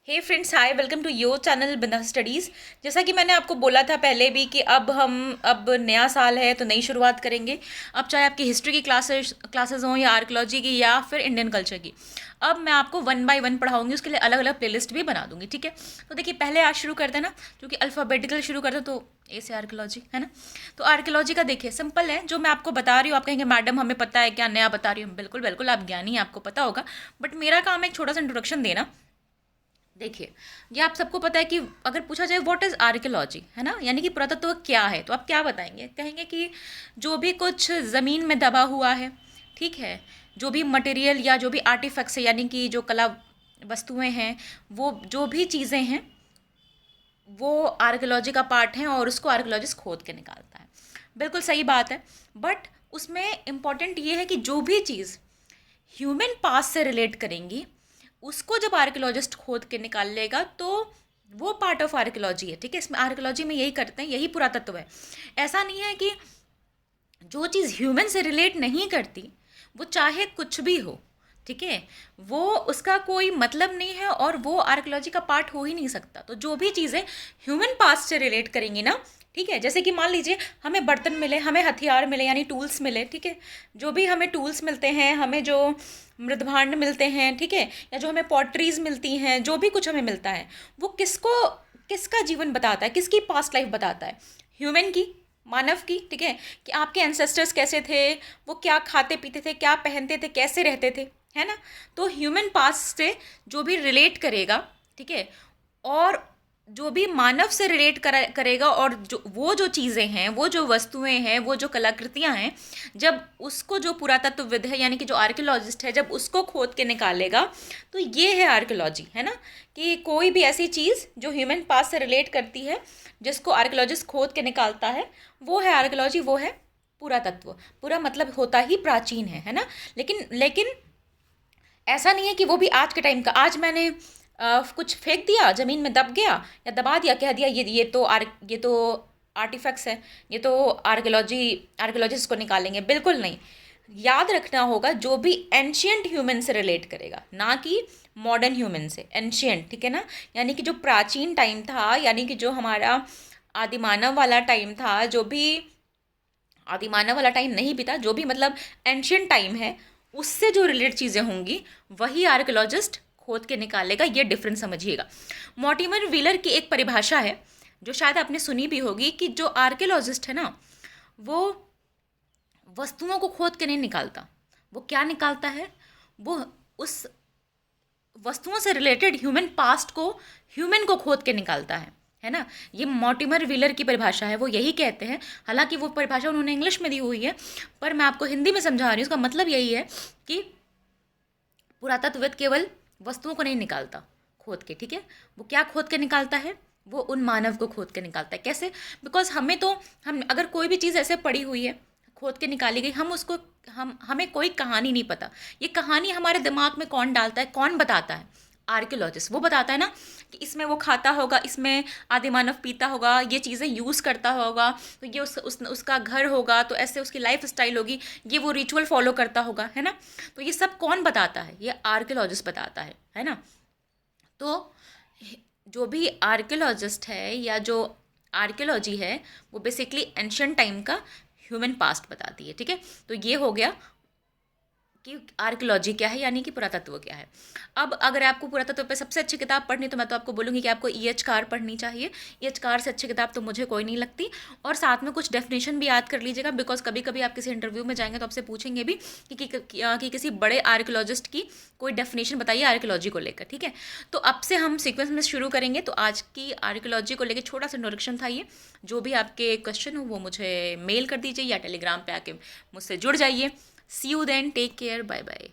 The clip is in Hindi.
Hey friends, hi, welcome to your channel Bindaas Studies. जैसा कि मैंने आपको बोला था पहले भी कि अब नया साल है तो नई शुरुआत करेंगे। अब चाहे आपकी हिस्ट्री की क्लासेस हों या आर्कियोलॉजी की या फिर इंडियन कल्चर की, अब मैं आपको वन बाय वन पढ़ाऊंगी। उसके लिए अलग अलग प्लेलिस्ट भी बना दूंगी, ठीक है। तो देखिए, पहले आज शुरू करते हैं ना, क्योंकि अल्फ़ाबेटिकल शुरू करते हैं तो ए से आर्कियोलॉजी है ना। तो आर्कियोलॉजी का देखिए, सिंपल है। जो मैं आपको बता रही हूँ, आप कहेंगे मैडम हमें पता है, क्या नया बता रही हूँ। बिल्कुल बिल्कुल, आप ज्ञानी हैं, आपको पता होगा। बट मेरा काम है एक छोटा सा इंट्रोडक्शन देना। देखिए, ये आप सबको पता है कि अगर पूछा जाए व्हाट इज़ आर्कियोलॉजी, है ना, यानी कि पुरातत्व क्या है, तो आप क्या बताएंगे? कहेंगे कि जो भी कुछ ज़मीन में दबा हुआ है, ठीक है, जो भी मटेरियल या जो भी आर्टिफैक्ट्स है, यानी कि जो कला वस्तुएं हैं, वो जो भी चीज़ें हैं, वो आर्कियोलॉजी का पार्ट है और उसको आर्कियोलॉजिस्ट खोद के निकालता है। बिल्कुल सही बात है। बट उसमें इम्पॉर्टेंट ये है कि जो भी चीज़ ह्यूमन पास्ट से रिलेट करेंगी, उसको जब आर्कियोलॉजिस्ट खोद के निकाल लेगा तो वो पार्ट ऑफ आर्कियोलॉजी है, ठीक है। इसमें आर्कियोलॉजी में यही करते हैं, यही पुरातत्व है। ऐसा नहीं है कि जो चीज़ ह्यूमन से रिलेट नहीं करती, वो चाहे कुछ भी हो, ठीक है, वो उसका कोई मतलब नहीं है और वो आर्कियोलॉजी का पार्ट हो ही नहीं सकता। तो जो भी चीज़ें ह्यूमन पास्ट से रिलेट करेंगी ना, ठीक है, जैसे कि मान लीजिए हमें बर्तन मिले, हमें हथियार मिले, यानी टूल्स मिले, ठीक है। जो भी हमें टूल्स मिलते हैं, हमें जो मृदभांड मिलते हैं, ठीक है, या जो हमें पॉटरीज मिलती हैं, जो भी कुछ हमें मिलता है, वो किसका जीवन बताता है, किसकी पास्ट लाइफ बताता है? ह्यूमन की, मानव की, ठीक है। कि आपके एंसेस्टर्स कैसे थे, वो क्या खाते पीते थे, क्या पहनते थे, कैसे रहते थे, है ना। तो ह्यूमन पास्ट से जो भी रिलेट करेगा, ठीक है, और जो भी मानव से रिलेट करेगा, और जो चीज़ें हैं, वो जो वस्तुएं हैं, वो जो कलाकृतियां हैं, जब उसको जो पुरातत्वविद है, यानी कि जो आर्कियोलॉजिस्ट है, जब उसको खोद के निकालेगा, तो ये है आर्कियोलॉजी, है ना। कि कोई भी ऐसी चीज़ जो ह्यूमन पास्ट से रिलेट करती है, जिसको आर्कियोलॉजिस्ट खोद के निकालता है, वो है आर्कियोलॉजी, वो है पुरातत्व। पूरा मतलब होता ही प्राचीन है ना। लेकिन लेकिन ऐसा नहीं है कि वो भी आज के टाइम का। आज मैंने कुछ फेंक दिया, ज़मीन में दब गया या दबा दिया, कह दिया ये तो आर्टिफैक्ट्स है, ये तो आर्कियोलॉजिस्ट को निकालेंगे। बिल्कुल नहीं। याद रखना होगा, जो भी एंशियंट ह्यूमन से रिलेट करेगा, ना कि मॉडर्न ह्यूमन से। एंशियंट, ठीक है ना, यानी कि जो प्राचीन टाइम था, यानी कि जो हमारा आदिमानव वाला टाइम था, जो भी आदिमानव वाला टाइम नहीं बीता, जो भी मतलब एंशियंट टाइम है, उससे जो रिलेटेड चीज़ें होंगी, वही आर्कियोलॉजिस्ट खोद के निकालेगा। ये डिफरेंस समझिएगा। मॉर्टिमर व्हीलर की एक परिभाषा है, जो शायद आपने सुनी भी होगी, कि जो आर्कियोलॉजिस्ट है ना, वो वस्तुओं को खोद के नहीं निकालता। वो क्या निकालता है? वो उस वस्तुओं से रिलेटेड ह्यूमन पास्ट को, ह्यूमन को खोद के निकालता है ना। ये मॉर्टिमर व्हीलर की परिभाषा है, वो यही कहते हैं। हालांकि वो परिभाषा उन्होंने इंग्लिश में दी हुई है, पर मैं आपको हिंदी में समझा रही हूँ। उसका मतलब यही है कि पुरातत्वविद केवल वस्तुओं को नहीं निकालता खोद के, ठीक है। वो क्या खोद के निकालता है? वो उन मानव को खोद के निकालता है। कैसे? बिकॉज हम अगर कोई भी चीज़ ऐसे पड़ी हुई है, खोद के निकाली गई, हमें कोई कहानी नहीं पता। ये कहानी हमारे दिमाग में कौन डालता है, कौन बताता है? आर्कियोलॉजिस्ट। वो बताता है ना कि इसमें वो खाता होगा, इसमें आदिमानव पीता होगा, ये चीज़ें यूज़ करता होगा, तो ये उसका घर होगा, तो ऐसे उसकी लाइफ स्टाइल होगी, ये वो रिचुअल फॉलो करता होगा, है ना। तो ये सब कौन बताता है? ये आर्कियोलॉजिस्ट बताता है ना। तो जो भी आर्कियोलॉजिस्ट है या जो आर्कियोलॉजी है, वो बेसिकली एंशियंट टाइम का ह्यूमन पास्ट बताती है, ठीक है। तो ये हो गया कि आर्कियोलॉजी क्या है, यानी कि पुरातत्व क्या है। अब अगर आपको पुरातत्व पे सबसे अच्छी किताब पढ़नी, तो मैं तो आपको बोलूँगी कि आपको ई.एच. कार पढ़नी चाहिए। ई.एच. कार से अच्छी किताब तो मुझे कोई नहीं लगती। और साथ में कुछ डेफिनेशन भी याद कर लीजिएगा, बिकॉज कभी कभी आप किसी इंटरव्यू में जाएंगे तो आपसे पूछेंगे भी कि किसी बड़े आर्कियोलॉजिस्ट की कोई डेफिनेशन बताइए आर्कियोलॉजी को लेकर, ठीक है। तो अब से हम सीक्वेंस में शुरू करेंगे। तो आज की आर्कियोलॉजी को लेकर छोटा सा इंट्रोडक्शन था ये। जो भी आपके क्वेश्चन हो वो मुझे मेल कर दीजिए या टेलीग्राम पे आके मुझसे जुड़ जाइए। See you then. Take care. Bye bye.